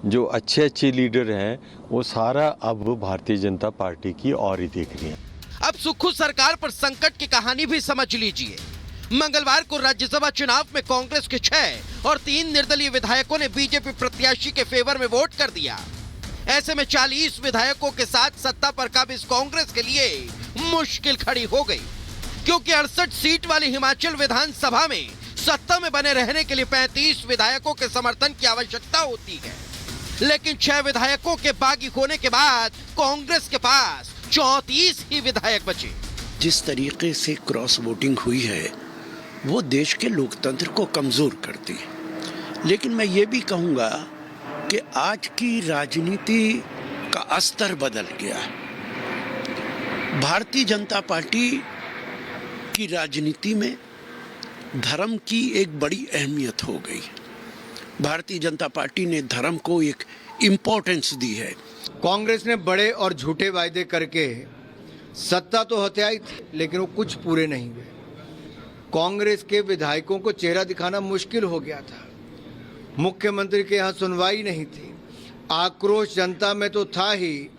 जो अच्छे अच्छे लीडर हैं वो सारा अब भारतीय जनता पार्टी की ओर ही देख रही हैं। अब सुक्खू सरकार पर संकट की कहानी भी समझ लीजिए। मंगलवार को राज्यसभा चुनाव में कांग्रेस के 6 और 3 निर्दलीय विधायकों ने बीजेपी प्रत्याशी के फेवर में वोट कर दिया। ऐसे में 40 विधायकों के साथ सत्ता पर काबिज कांग्रेस के लिए मुश्किल खड़ी हो गई, क्योंकि 68 सीट वाली हिमाचल विधानसभा में सत्ता में बने रहने के लिए 35 विधायकों के समर्थन की आवश्यकता होती है। लेकिन 6 विधायकों के बागी होने के बाद कांग्रेस के पास 34 ही विधायक बचे। जिस तरीके से क्रॉस वोटिंग हुई है वो देश के लोकतंत्र को कमजोर करती है। लेकिन मैं ये भी कहूँगा कि आज की राजनीति का स्तर बदल गया है। भारतीय जनता पार्टी की राजनीति में धर्म की एक बड़ी अहमियत हो गई। भारतीय जनता पार्टी ने धर्म को एक इम्पोर्टेंस दी है। कांग्रेस ने बड़े और झूठे वायदे करके सत्ता तो हथियाई थी, लेकिन वो कुछ पूरे नहीं हुए। कांग्रेस के विधायकों को चेहरा दिखाना मुश्किल हो गया था। मुख्यमंत्री के यहाँ सुनवाई नहीं थी। आक्रोश जनता में तो था ही,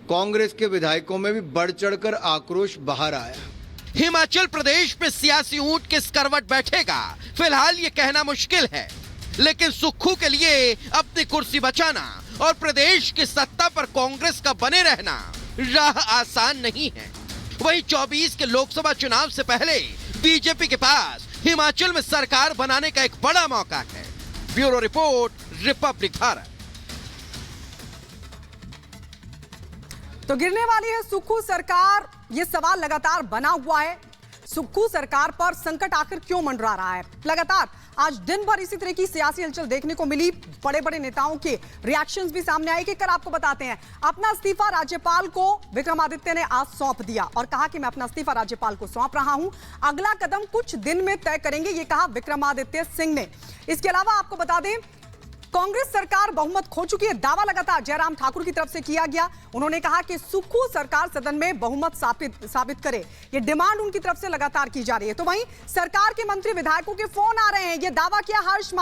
कांग्रेस के विधायकों में भी बढ़ चढ़कर आक्रोश बाहर आया। हिमाचल प्रदेश में सियासी ऊंट किस करवट बैठेगा, फिलहाल ये कहना मुश्किल है। लेकिन सुक्खू के लिए अपनी कुर्सी बचाना और प्रदेश की सत्ता पर कांग्रेस का बने रहना राह आसान नहीं है। वहीं 24 के लोकसभा चुनाव से पहले बीजेपी के पास हिमाचल में सरकार बनाने का एक बड़ा मौका है। Bureau report, Republic Bharat. तो गिरने वाली है सुक्खू सरकार, ये सवाल लगातार बना हुआ है। सुक्खू सरकार पर संकट आखिर क्यों मंडरा रहा है? लगातार आज दिन भर इसी तरह की सियासी हलचल देखने को मिली। बड़े बड़े नेताओं के रिएक्शंस भी सामने आए। कि कर आपको बताते हैं, अपना इस्तीफा राज्यपाल को विक्रमादित्य ने आज सौंप दिया और कहा कि मैं अपना इस्तीफा राज्यपाल को सौंप रहा हूं, अगला कदम कुछ दिन में तय करेंगे, ये कहा विक्रमादित्य सिंह ने। इसके अलावा आपको बता दें, कांग्रेस सरकार बहुमत खो चुकी है, दावा लगातार जयराम ठाकुर की तरफ से किया गया। उन्होंने कहा कि सुक्खू सरकार सदन में बहुमत साबित करे, ये डिमांड उनकी तरफ से लगातार की जा रही है। तो वहीं सरकार के मंत्री विधायकों के फोन आ रहे हैं। ये दावा किया हर्ष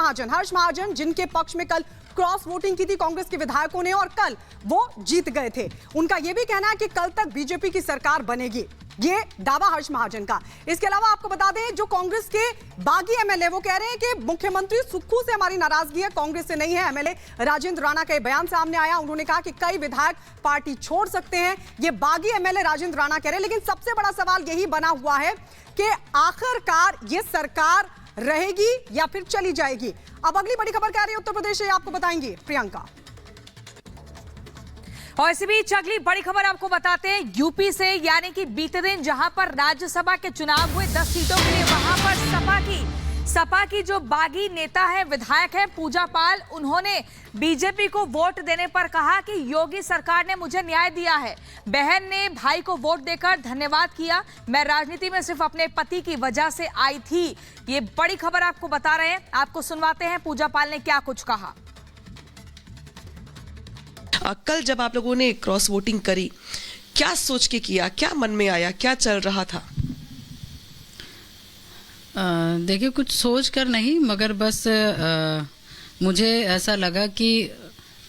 महाजन जिनके पक्ष में कल क्रॉस वोटिंग की थी कांग्रेस के विधायकों ने और कल वो जीत गए थे। उनका यह भी कहना है कि कल तक बीजेपी की सरकार बनेगी, ये दावा हर्ष महाजन का। इसके अलावा आपको बता दें, जो कांग्रेस के बागी एमएलए वो कह रहे हैं कि मुख्यमंत्री सुक्खू से हमारी नाराजगी है, कांग्रेस से नहीं है। एमएलए राजेंद्र राणा का बयान सामने आया। उन्होंने कहा कि कई विधायक पार्टी छोड़ सकते हैं, ये बागी एमएलए राजेंद्र राणा कह रहे हैं। लेकिन सबसे बड़ा सवाल यही बना हुआ है कि आखिरकार ये सरकार रहेगी या फिर चली जाएगी। अब अगली बड़ी खबर क्या रही है उत्तर प्रदेश से, आपको बताएंगे प्रियंका। और इसी बीच अगली बड़ी खबर आपको बताते हैं यूपी से, यानी कि बीते दिन जहां पर राज्यसभा के चुनाव हुए 10 सीटों के लिए, वहां पर सपा की जो बागी नेता है, विधायक है पूजा पाल, उन्होंने बीजेपी को वोट देने पर कहा कि योगी सरकार ने मुझे न्याय दिया है। बहन ने भाई को वोट देकर धन्यवाद किया। मैं राजनीति में सिर्फ अपने पति की वजह से आई थी। ये बड़ी खबर आपको बता रहे हैं, आपको सुनवाते हैं पूजा पाल ने क्या कुछ कहा। कल जब आप लोगों ने क्रॉस वोटिंग करी, क्या सोच के किया, क्या मन में आया, क्या चल रहा था? देखिए, कुछ सोच कर नहीं, मगर बस मुझे ऐसा लगा कि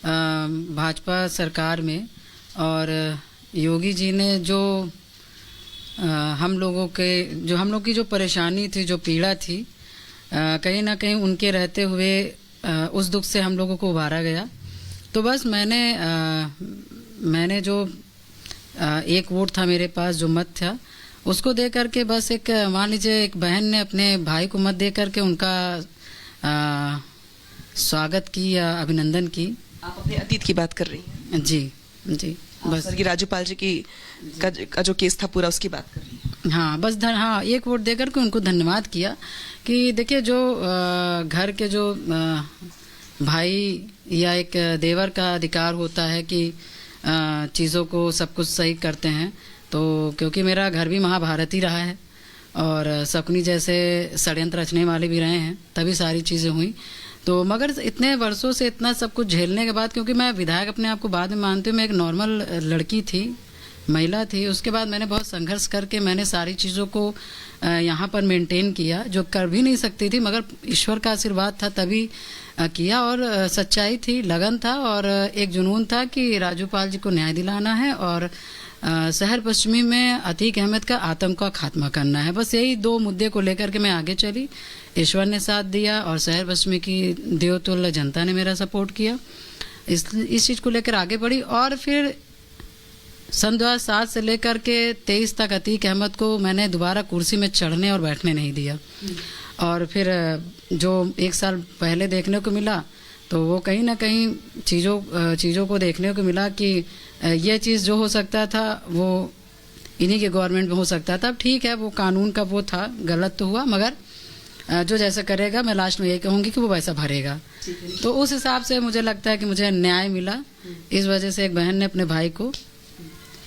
भाजपा सरकार में और योगी जी ने जो हम लोग की जो परेशानी थी, जो पीड़ा थी, कहीं ना कहीं उनके रहते हुए उस दुख से हम लोगों को उभारा गया। तो बस मैंने जो एक वोट था मेरे पास, जो मत था, उसको दे करके बस एक, मान लीजिए, एक बहन ने अपने भाई को मत दे करके उनका स्वागत की या अभिनंदन की। आप अपने अतीत की बात कर रही हैं? जी, बस ये राज्यपाल जी की का जो केस था पूरा, उसकी बात कर रही हैं? हाँ, बस एक वोट दे करके उनको धन्यवाद किया कि देखिए, जो घर के जो भाई या एक देवर का अधिकार होता है कि चीज़ों को सब कुछ सही करते हैं। तो क्योंकि मेरा घर भी महाभारत ही रहा है और शकुनी जैसे षड्यंत्र रचने वाले भी रहे हैं, तभी सारी चीज़ें हुई। तो मगर इतने वर्षों से इतना सब कुछ झेलने के बाद, क्योंकि मैं विधायक अपने आप को बाद में मानती हूँ, मैं एक नॉर्मल लड़की थी, महिला थी। उसके बाद मैंने बहुत संघर्ष करके मैंने सारी चीज़ों को यहाँ पर मेंटेन किया, जो कर भी नहीं सकती थी, मगर ईश्वर का आशीर्वाद था तभी किया। और सच्चाई थी, लगन था और एक जुनून था कि राजूपाल जी को न्याय दिलाना है और शहर पश्चिमी में अतीक अहमद का आतंक का खात्मा करना है। बस यही दो मुद्दे को लेकर के मैं आगे चली। ईश्वर ने साथ दिया और शहर पश्चिमी की देवतुल्य जनता ने मेरा सपोर्ट किया। इस चीज़ को लेकर आगे बढ़ी और फिर सन 2007 से लेकर के 23 तक अतीक अहमद को मैंने दोबारा कुर्सी में चढ़ने और बैठने नहीं दिया। और फिर जो एक साल पहले देखने को मिला तो वो कहीं ना कहीं चीज़ों को देखने को मिला कि ये चीज़ जो हो सकता था वो इन्हीं के गवर्नमेंट में हो सकता था। अब ठीक है, वो कानून का वो था, गलत तो हुआ, मगर जो जैसा करेगा मैं लास्ट में यही कहूँगी कि वो वैसा भरेगा। तो उस हिसाब से मुझे लगता है कि मुझे न्याय मिला। इस वजह से एक बहन ने अपने भाई को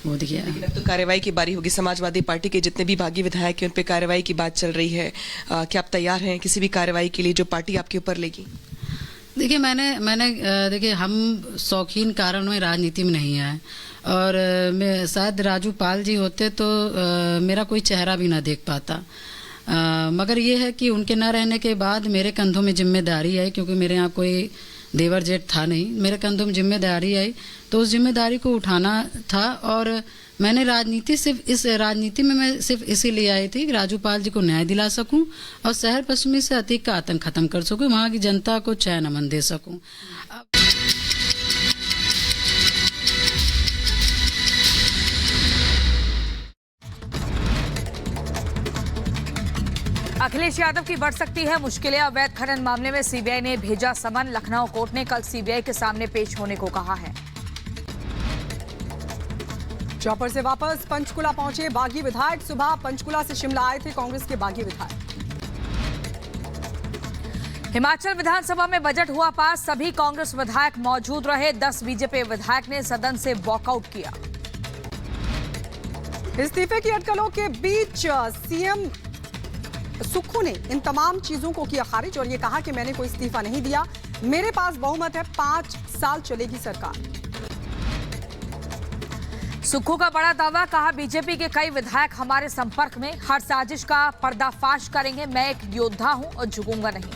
वो दिया। लेकिन अब तो कार्रवाई की बारी होगी। समाजवादी पार्टी के जितने भी बागी विधायक हैं उन पे कार्रवाई की बात चल रही है। क्या आप तैयार हैं किसी भी कार्रवाई के लिए जो पार्टी आपके ऊपर लेगी? देखिए, मैंने देखिए, हम शौकीन कारण में राजनीति में नहीं आए और मैं शायद राजूपाल जी होते तो मेरा कोई चेहरा भी ना देख पाता। मगर ये है कि उनके न रहने के बाद मेरे कंधों में जिम्मेदारी आई, क्योंकि मेरे यहाँ कोई देवर जेठ था नहीं, मेरे कंधों में जिम्मेदारी आई तो उस जिम्मेदारी को उठाना था। और मैंने राजनीति में मैं सिर्फ इसीलिए आई थी कि राजूपाल जी को न्याय दिला सकूं और शहर पश्चिमी से अतीक का आतंक खत्म कर सकूं, वहाँ की जनता को चैन अमन दे सकूं। अखिलेश यादव की बढ़ सकती है मुश्किलें। अवैध खनन मामले में सीबीआई ने भेजा समन। लखनऊ कोर्ट ने कल सीबीआई के सामने पेश होने को कहा है। चौपर से वापस पंचकुला पहुंचे बागी विधायक। सुबह पंचकुला से शिमला आए थे कांग्रेस के बागी विधायक। हिमाचल विधानसभा में बजट हुआ पास। सभी कांग्रेस विधायक मौजूद रहे। 10 बीजेपी विधायक ने सदन से वॉकआउट किया। इस्तीफे की अटकलों के बीच सीएम सुक्खू ने इन तमाम चीजों को किया खारिज और ये कहा कि मैंने कोई इस्तीफा नहीं दिया, मेरे पास बहुमत है, 5 साल चलेगी सरकार। सुक्खू का बड़ा दावा, कहा बीजेपी के कई विधायक हमारे संपर्क में, हर साजिश का पर्दाफाश करेंगे। मैं एक योद्धा हूं और झुकूंगा नहीं।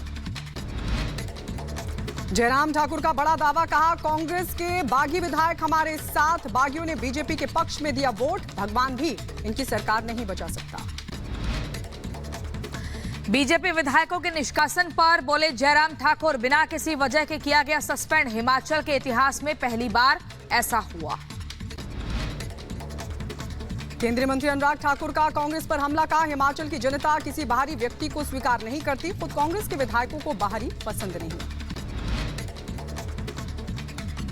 जयराम ठाकुर का बड़ा दावा, कहा कांग्रेस के बागी विधायक हमारे साथ, बागियों ने बीजेपी के पक्ष में दिया वोट, भगवान भी इनकी सरकार नहीं बचा सकता। बीजेपी विधायकों के निष्कासन पर बोले जयराम ठाकुर, बिना किसी वजह के किया गया सस्पेंड। हिमाचल के इतिहास में पहली बार ऐसा हुआ। केंद्रीय मंत्री अनुराग ठाकुर का कांग्रेस पर हमला, कहा हिमाचल की जनता किसी बाहरी व्यक्ति को स्वीकार नहीं करती, खुद कांग्रेस के विधायकों को बाहरी पसंद नहीं।